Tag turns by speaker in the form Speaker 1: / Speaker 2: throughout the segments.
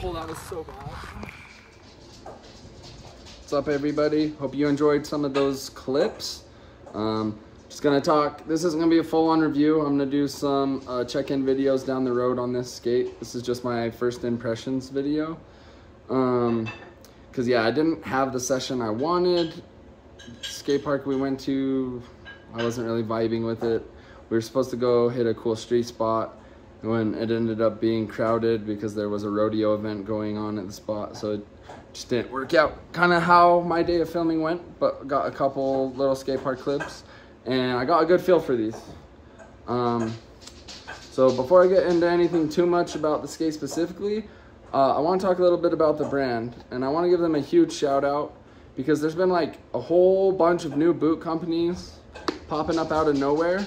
Speaker 1: Oh, that was so bad. What's up, everybody? Hope you enjoyed some of those clips. Just gonna talk, this isn't gonna be a full-on review. I'm gonna do some check-in videos down the road on this skate. This is just my first impressions video. Cause yeah, I didn't have the session I wanted. Skate park we went to, I wasn't really vibing with it. We were supposed to go hit a cool street spot when it ended up being crowded because there was a rodeo event going on at the spot, so it just didn't work out kind of how my day of filming went, but got a couple little skate park clips and I got a good feel for these. So before I get into anything too much about the skate specifically, I want to talk a little bit about the brand, and I want to give them a huge shout out because there's been like a whole bunch of new boot companies popping up out of nowhere.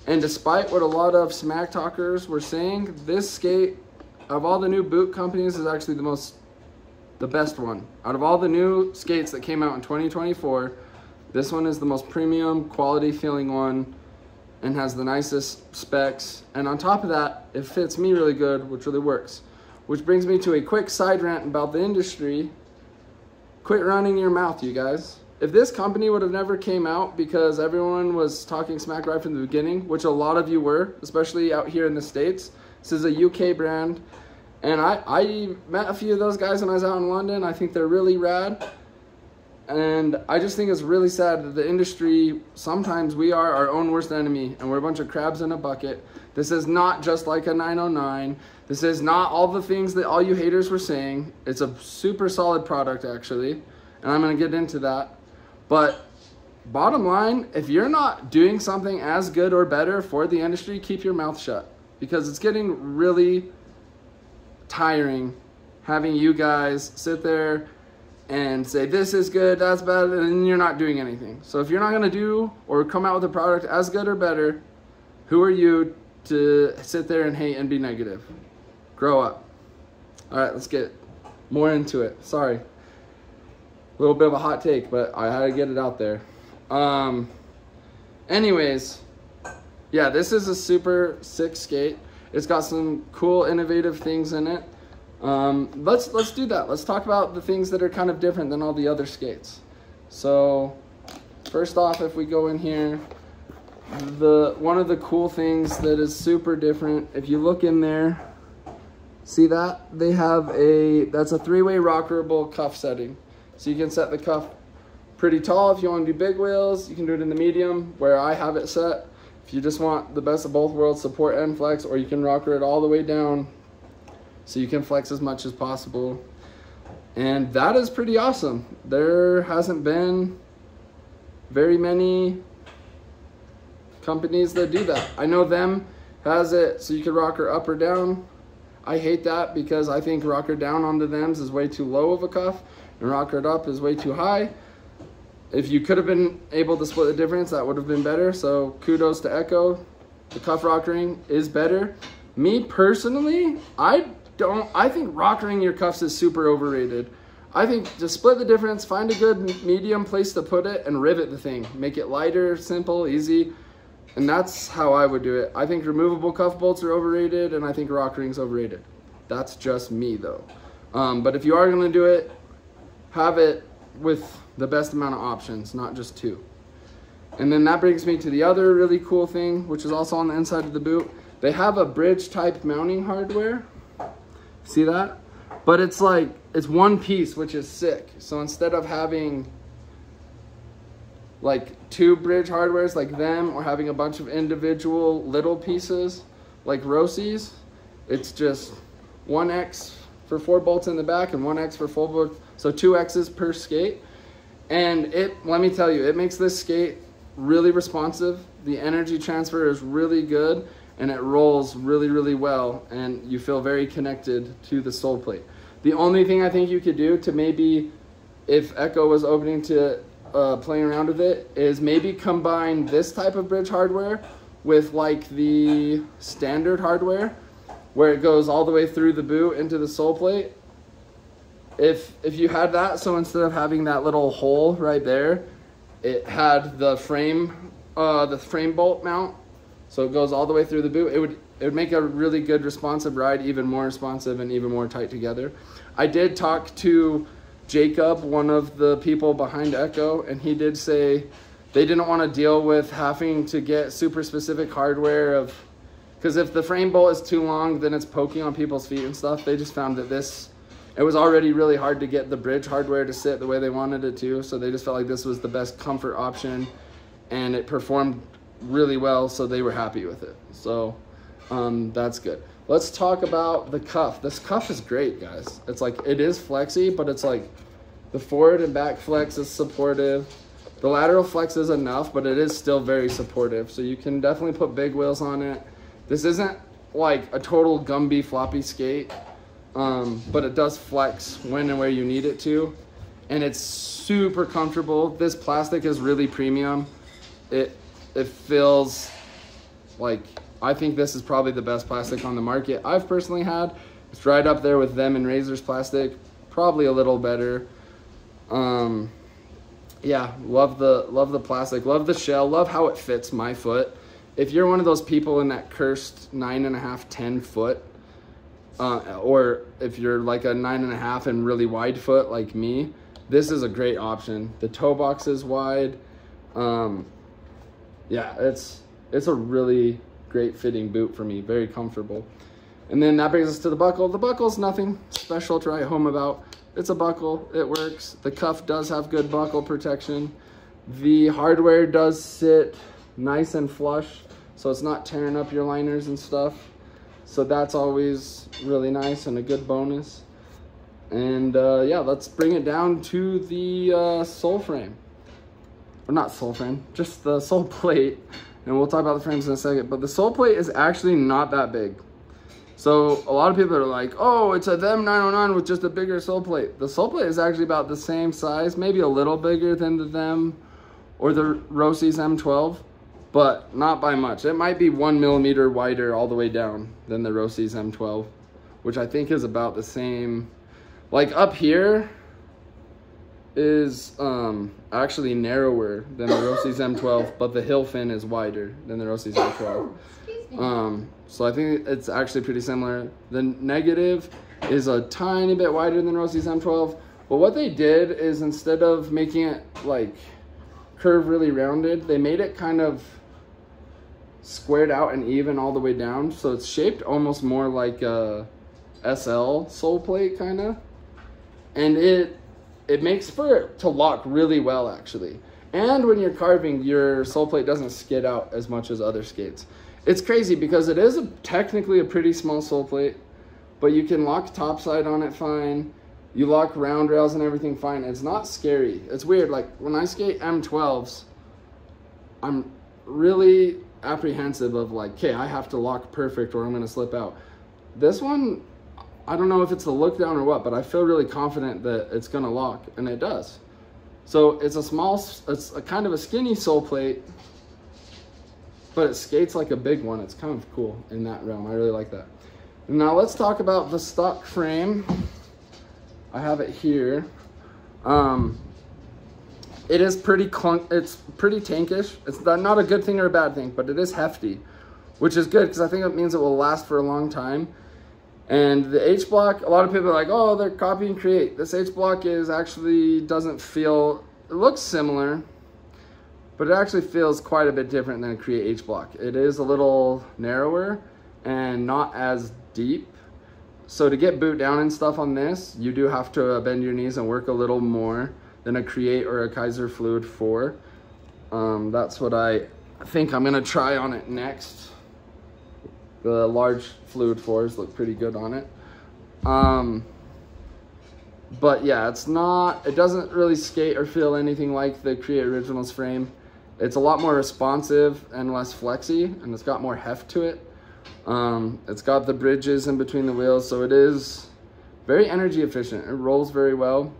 Speaker 1: And despite what a lot of smack talkers were saying, this skate, of all the new boot companies, is actually the best one. Out of all the new skates that came out in 2024, this one is the most premium, quality feeling one and has the nicest specs. And on top of that, it fits me really good, which really works. Which brings me to a quick side rant about the industry. Quit running your mouth, you guys. If this company would have never came out because everyone was talking smack right from the beginning, which a lot of you were, especially out here in the States. This is a UK brand, and I met a few of those guys when I was out in London. I think they're really rad, and I just think it's really sad that the industry, sometimes we are our own worst enemy, and we're a bunch of crabs in a bucket. This is not just like a 909. This is not all the things that all you haters were saying. It's a super solid product, actually, and I'm going to get into that. But bottom line, if you're not doing something as good or better for the industry, keep your mouth shut, because it's getting really tiring having you guys sit there and say this is good, that's bad, and then you're not doing anything. So if you're not gonna do or come out with a product as good or better, who are you to sit there and hate and be negative? Grow up. All right, let's get more into it. Sorry. A little bit of a hot take, but I had to get it out there. Anyways, yeah, this is a super sick skate. It's got some cool, innovative things in it. Let's do that. Let's talk about the things that are kind of different than all the other skates. So, first off, if we go in here, one of the cool things that is super different, if you look in there, see that? They have that's a 3-way rockable cuff setting. So you can set the cuff pretty tall if you want to do big wheels. You can do it in the medium, where I have it set. If you just want the best of both worlds, support and flex, or you can rocker it all the way down so you can flex as much as possible. And that is pretty awesome. There hasn't been very many companies that do that. I know them has it so you can rocker up or down. I hate that because I think rocker down onto thems is way too low of a cuff, and rocker it up is way too high. If you could have been able to split the difference, that would have been better. So kudos to Echo. The cuff rockering is better. Me personally, I think rockering your cuffs is super overrated. I think just split the difference, find a good medium place to put it, and rivet the thing. Make it lighter, simple, easy. And that's how I would do it. I think removable cuff bolts are overrated, and I think rockering's overrated. That's just me though. But if you are gonna do it, have it with the best amount of options, not just two. And then that brings me to the other really cool thing, which is also on the inside of the boot. They have a bridge type mounting hardware. See that? But it's like, it's one piece, which is sick. So instead of having like 2 bridge hardwares like them, or having a bunch of individual little pieces like Rossi's, it's just 1X for 4 bolts in the back and 1X for 4 bolts. So 2 X's per skate. And let me tell you, it makes this skate really responsive. The energy transfer is really good, and it rolls really, really well, and you feel very connected to the sole plate. The only thing I think you could do to maybe, if Echo was opening to playing around with it, is maybe combine this type of bridge hardware with like the standard hardware, where it goes all the way through the boot into the sole plate. If you had that, so instead of having that little hole right there, it had the frame bolt mount, so it goes all the way through the boot. It would make a really good responsive ride, even more responsive and even more tight together. I did talk to Jacob, one of the people behind Echo, and he did say they didn't want to deal with having to get super specific hardware because if the frame bolt is too long, then it's poking on people's feet and stuff. They just found that it was already really hard to get the bridge hardware to sit the way they wanted it to, so they just felt like this was the best comfort option, and it performed really well, so they were happy with it. So that's good. Let's talk about the cuff. This cuff is great, guys. It's like, it is flexy, but it's like the forward and back flex is supportive. The lateral flex is enough, but it is still very supportive, so you can definitely put big wheels on it. This isn't like a total Gumby floppy skate. But it does flex when and where you need it to, and it's super comfortable. This plastic is really premium. It feels like, I think this is probably the best plastic on the market I've personally had. It's right up there with them and Razor's plastic, probably a little better. Yeah, love the plastic, love the shell, love how it fits my foot. If you're one of those people in that cursed 9.5, 10 foot, or if you're like a 9.5 and really wide foot like me, this is a great option. The toe box is wide. Yeah, it's a really great fitting boot for me, very comfortable. And then that brings us to the buckle. The buckle's nothing special to write home about. It's a buckle, it works. The cuff does have good buckle protection. The hardware does sit nice and flush, so it's not tearing up your liners and stuff. So that's always really nice and a good bonus. And yeah, let's bring it down to the sole frame. Or not sole frame, just the sole plate. And we'll talk about the frames in a second. But the sole plate is actually not that big. So a lot of people are like, oh, it's a them 909 with just a bigger sole plate. The sole plate is actually about the same size, maybe a little bigger than the them or the Rossi's M12. But not by much. It might be 1 millimeter wider all the way down than the Rossi's M12, which I think is about the same. Like up here is actually narrower than the Rossi's M12, but the hill fin is wider than the Rossi's M12. So I think it's actually pretty similar. The negative is a tiny bit wider than Rossi's M12, but what they did is instead of making it like curve really rounded, they made it kind of squared out and even all the way down, so it's shaped almost more like a SL sole plate kind of, and it makes for it to lock really well actually. And when you're carving, your sole plate doesn't skid out as much as other skates. It's crazy because it is technically a pretty small sole plate, but you can lock topside on it fine. You lock round rails and everything fine. It's not scary. It's weird, like when I skate M12s, I'm really apprehensive of like, okay, I have to lock perfect or I'm gonna slip out. This one, I don't know if it's the look down or what, but I feel really confident that it's gonna lock, and it does. So it's a kind of a skinny sole plate, but it skates like a big one. It's kind of cool in that realm. I really like that. Now let's talk about the stock frame. I have it here. It is pretty it's pretty tankish. It's not a good thing or a bad thing, but it is hefty, which is good because I think it means it will last for a long time. And the H block, a lot of people are like, oh, they're copy and create. This H block is actually doesn't feel, it looks similar, but it actually feels quite a bit different than a Create H-Block. It is a little narrower and not as deep. So to get boot down and stuff on this, you do have to bend your knees and work a little more than a Create or a Kaiser Fluid 4. That's what I think I'm gonna try on it next. The large Fluid 4s look pretty good on it. But yeah, it doesn't really skate or feel anything like the Create Originals frame. It's a lot more responsive and less flexy, and it's got more heft to it. It's got the bridges in between the wheels, so it is very energy efficient. It rolls very well.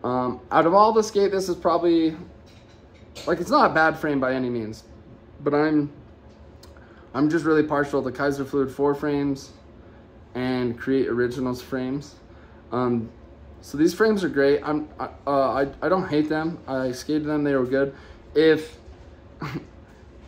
Speaker 1: Out of all the skate, this is probably, like, it's not a bad frame by any means, but I'm just really partial to Kaiser Fluid 4 frames and Create Originals frames. So these frames are great. I don't hate them. I skated them, they were good. If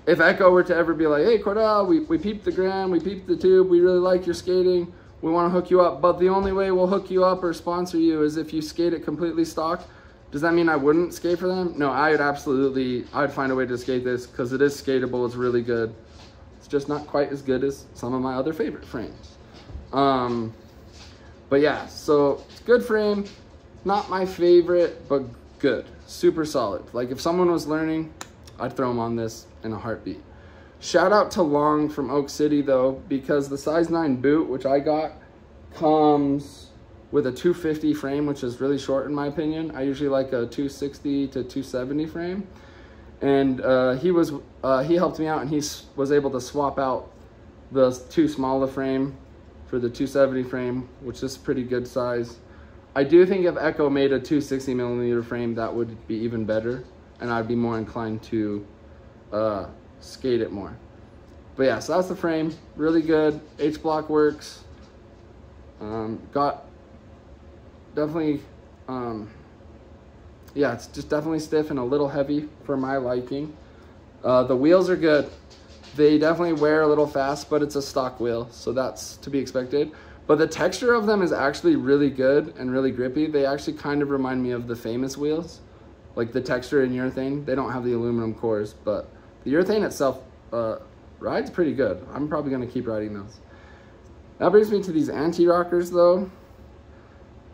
Speaker 1: Echo were to ever be like, hey Cordell, we peeped the gram, we peeped the tube, we really like your skating, we want to hook you up, but the only way we'll hook you up or sponsor you is if you skate it completely stock, does that mean I wouldn't skate for them? No, I'd find a way to skate this because it is skatable, it's really good. It's just not quite as good as some of my other favorite frames. But yeah, so it's good frame, not my favorite, but good, super solid. Like if someone was learning, I'd throw them on this in a heartbeat. Shout out to Long from Oak City though, because the size 9 boot, which I got, comes with a 250 frame, which is really short in my opinion. I usually like a 260 to 270 frame. And he helped me out, and he was able to swap out the too small a frame for the 270 frame, which is pretty good size. I do think if Echo made a 260 millimeter frame, that would be even better, and I'd be more inclined to skate it more. But yeah, so that's the frame, really good. H-Block works. Got definitely, yeah, it's just definitely stiff and a little heavy for my liking. The wheels are good. They definitely wear a little fast, but it's a stock wheel, so that's to be expected. But the texture of them is actually really good and really grippy. They actually kind of remind me of the Famous wheels, like the texture in urethane. They don't have the aluminum cores, but the urethane itself rides pretty good. I'm probably gonna keep riding those. That brings me to these anti-rockers though.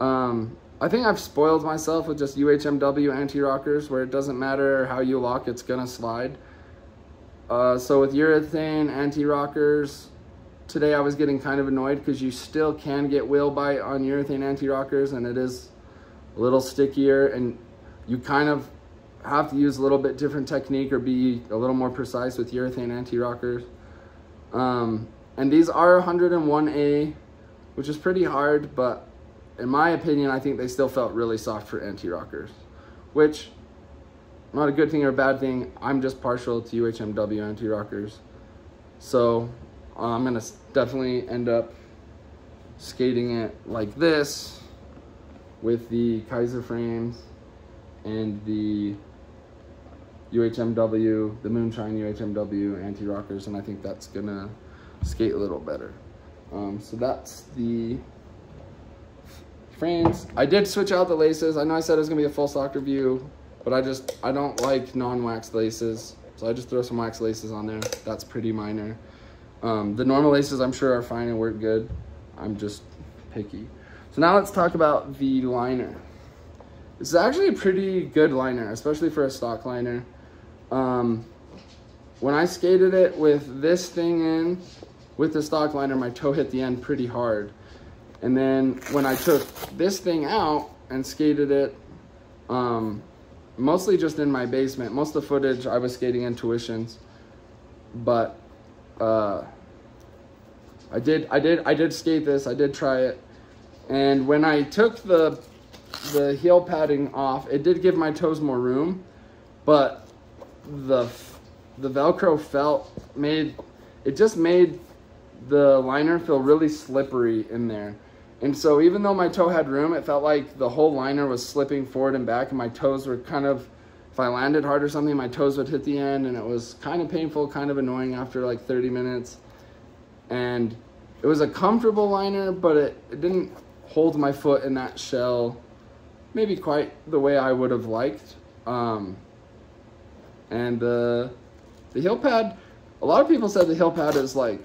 Speaker 1: I think I've spoiled myself with just UHMW anti-rockers where it doesn't matter how you lock, it's gonna slide. So with urethane anti-rockers, today I was getting kind of annoyed because you still can get wheel bite on urethane anti-rockers, and it is a little stickier, and you kind of have to use a little bit different technique or be a little more precise with urethane anti-rockers. And these are 101A, which is pretty hard, but in my opinion, I think they still felt really soft for anti-rockers, which not a good thing or a bad thing. I'm just partial to UHMW anti-rockers. So I'm gonna definitely end up skating it like this with the Kaiser frames and the UHMW, the Moonshine UHMW anti-rockers, and I think that's gonna skate a little better. So that's the frames. I did switch out the laces. I know I said it was gonna be a full stock review, but I don't like non-wax laces, so I just throw some wax laces on there. That's pretty minor. The normal laces I'm sure are fine and work good. I'm just picky. So now let's talk about the liner. This is actually a pretty good liner, especially for a stock liner. When I skated it with this thing in, with the stock liner, my toe hit the end pretty hard. And then when I took this thing out and skated it, mostly just in my basement. Most of the footage I was skating Intuitions, but I did skate this. I did try it, and when I took the heel padding off, it did give my toes more room, but the Velcro just made the liner feel really slippery in there. And so even though my toe had room, it felt like the whole liner was slipping forward and back, and my toes were kind of, if I landed hard or something, my toes would hit the end, and it was kind of painful, kind of annoying after like 30 minutes. And it was a comfortable liner, but it didn't hold my foot in that shell maybe quite the way I would have liked. And the heel pad, a lot of people said the heel pad is like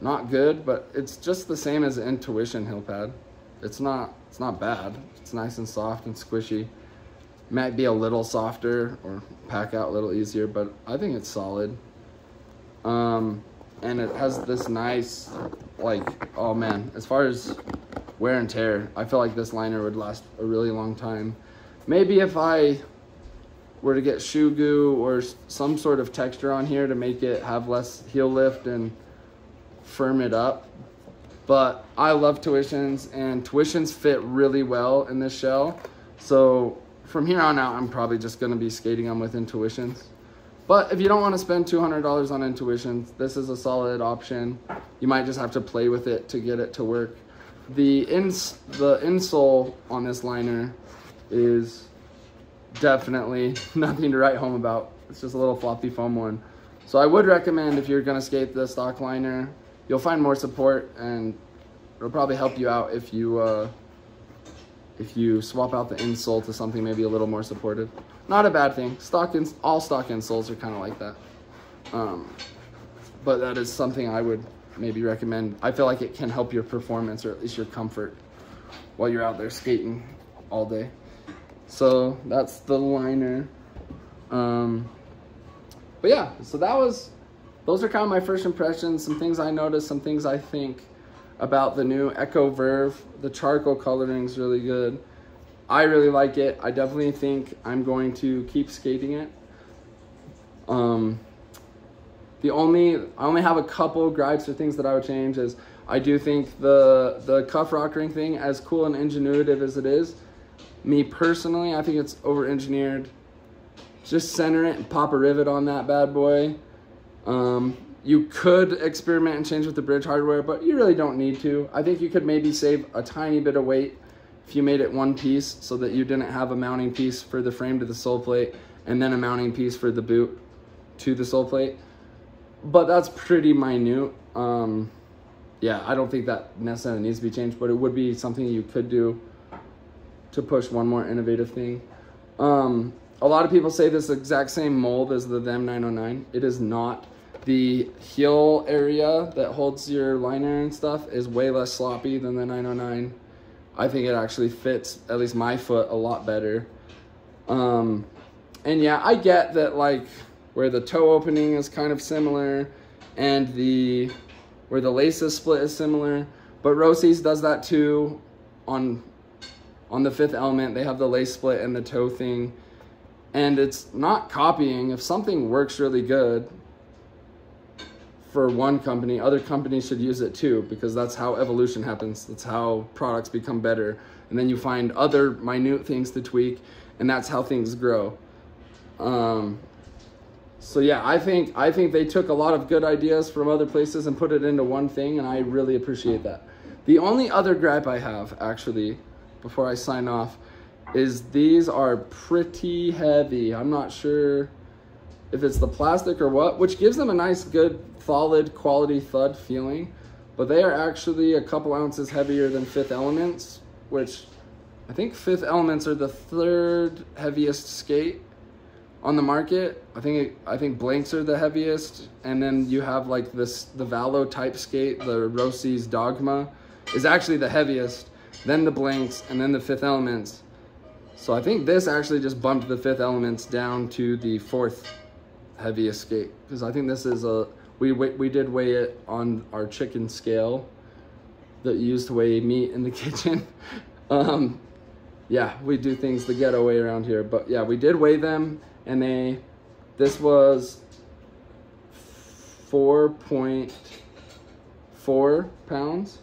Speaker 1: not good, but it's just the same as the Intuition heel pad. It's not bad. It's nice and soft and squishy. Might be a little softer or pack out a little easier, but I think it's solid. And it has this nice, like, oh man, as far as wear and tear, I feel like this liner would last a really long time. Maybe if I were to get shoe goo or some sort of texture on here to make it have less heel lift and firm it up. But I love Tuitions, and Tuitions fit really well in this shell. So from here on out, I'm probably just gonna be skating them with Intuitions. But if you don't want to spend $200 on Intuitions, this is a solid option. You might just have to play with it to get it to work. The insole on this liner is definitely nothing to write home about. It's just a little floppy foam one. So I would recommend, if you're gonna skate the stock liner, you'll find more support, and it'll probably help you out if you swap out the insole to something maybe a little more supportive. Not a bad thing. All stock insoles are kind of like that. But that is something I would maybe recommend. I feel like it can help your performance, or at least your comfort, while you're out there skating all day. So that's the liner. But yeah, so those are kind of my first impressions, some things I noticed, some things I think about the new Echo Verve. The charcoal coloring is really good. I really like it. I definitely think I'm going to keep skating it. I only have a couple gripes or things that I would change. Is I do think the cuff rock ring thing, as cool and ingenuitive as it is, me personally, I think it's over-engineered. Just center it and pop a rivet on that bad boy. You could experiment and change with the bridge hardware, but you really don't need to. I think you could maybe save a tiny bit of weight if you made it one piece, so that you didn't have a mounting piece for the frame to the sole plate and then a mounting piece for the boot to the sole plate. But that's pretty minute. Yeah, I don't think that necessarily needs to be changed, but it would be something you could do to push one more innovative thing. A lot of people say this exact same mold as the Them 909. It is not. The heel area that holds your liner and stuff is way less sloppy than the 909. I think it actually fits, at least my foot, a lot better. And yeah, I get that, like, where the toe opening is kind of similar and where the laces split is similar, but Rossi's does that too. On the Fifth Element, they have the lace split and the toe thing, and it's not copying. If something works really good for one company, other companies should use it too, because that's how evolution happens. That's how products become better, and then you find other minute things to tweak, and that's how things grow. So yeah, I think they took a lot of good ideas from other places and put it into one thing, and I really appreciate that. The only other gripe I have, actually, before I sign off, is these are pretty heavy. I'm not sure if it's the plastic or what, which gives them a nice, good, solid, quality thud feeling, but they are actually a couple ounces heavier than Fifth Elements, which I think Fifth Elements are the third heaviest skate on the market. I think blanks are the heaviest, and then you have like the Valo type skate, the Rossi's Dogma, is actually the heaviest, then the blanks, and then the Fifth Elements. So I think this actually just bumped the Fifth Elements down to the fourth heaviest skate, because I think this is we did weigh it on our chicken scale that you used to weigh meat in the kitchen. Yeah, we do things the ghetto way around here, but yeah, we did weigh them, and this was 4.4 pounds,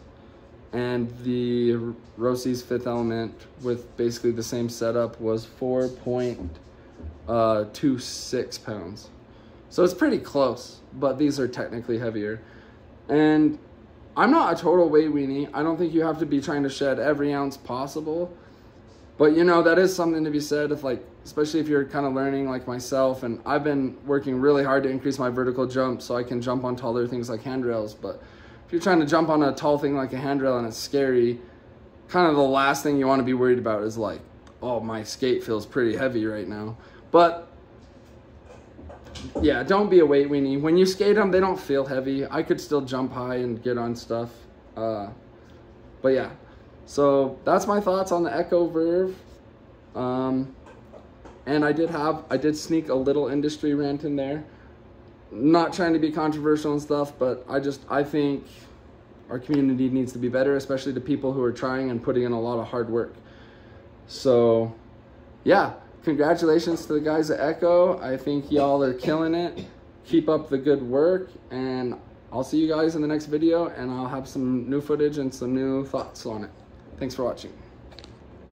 Speaker 1: and the Rossi's Fifth Element with basically the same setup was 4.26 pounds. So it's pretty close, but these are technically heavier. And I'm not a total weight weenie. I don't think you have to be trying to shed every ounce possible. But you know, that is something to be said, if like, especially if you're kind of learning like myself, and I've been working really hard to increase my vertical jump so I can jump on taller things like handrails. But if you're trying to jump on a tall thing like a handrail and it's scary, kind of the last thing you want to be worried about is like, oh, my skate feels pretty heavy right now. But yeah, don't be a weight weenie. When you skate them, they don't feel heavy. I could still jump high and get on stuff. But yeah, so that's my thoughts on the Echo Verve. And I did sneak a little industry rant in there. Not trying to be controversial and stuff, but I think our community needs to be better, especially the people who are trying and putting in a lot of hard work. So yeah, congratulations to the guys at Echo. I think y'all are killing it. Keep up the good work, and I'll see you guys in the next video, and I'll have some new footage and some new thoughts on it. Thanks for watching.